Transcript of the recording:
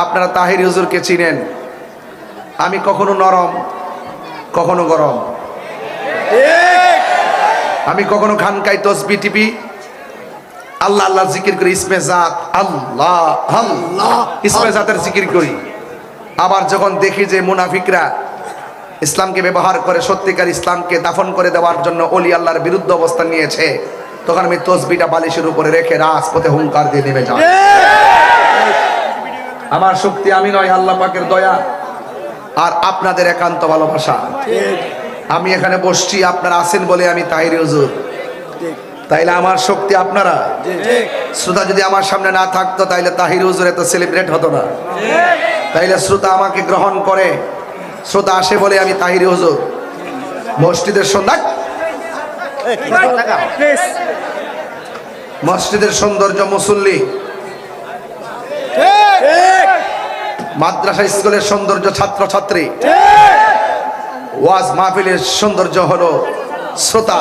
আপনারা তাহির হুজুরকে চিনেন। আমি কখনো নরম, কখনো গরম। আমি কখনো খানকাই তসবি টিপি, আল্লাহ আল্লাহ জিকির করি, ইসমে জাত আল্লাহ আল্লাহ ইসমে জাতের জিকির করি। আবার যখন দেখি যে মুনাফিকরা ইসলামকে ব্যবহার করে সত্যিকার ইসলামকে দাফন করে দেওয়ার জন্য ওলি আল্লাহর বিরুদ্ধে অবস্থান নিয়েছে, তখন আমি তসবিটা বালিশের উপরে রেখে রাজপথে হুঙ্কার দিয়ে নেমে যাই। আমার শক্তি আমি নয়, আল্লাহ পাকের দয়া আর আপনাদের একান্ত ভালোবাসা। আমি এখানে বসছি, আপনারা আছেন বলে আমি তাহির হুজুর, তাইলে আমার শক্তি আপনারা। শ্রোতা যদি আমার সামনে না থাকতো তাইলে তাহির হুজুর এত সেলিব্রেট হতো না। তাইলে শ্রোতা আমাকে গ্রহণ করে, শ্রোতা আসে বলে আমি তাহির হুজুর। মসজিদের মসজিদের সৌন্দর্য, মুসল্লি, মাদ্রাসা স্কুলের সৌন্দর্য, ছাত্র ছাত্রী, ওয়াজ মাহফিলের সৌন্দর্য হলো শ্রোতা।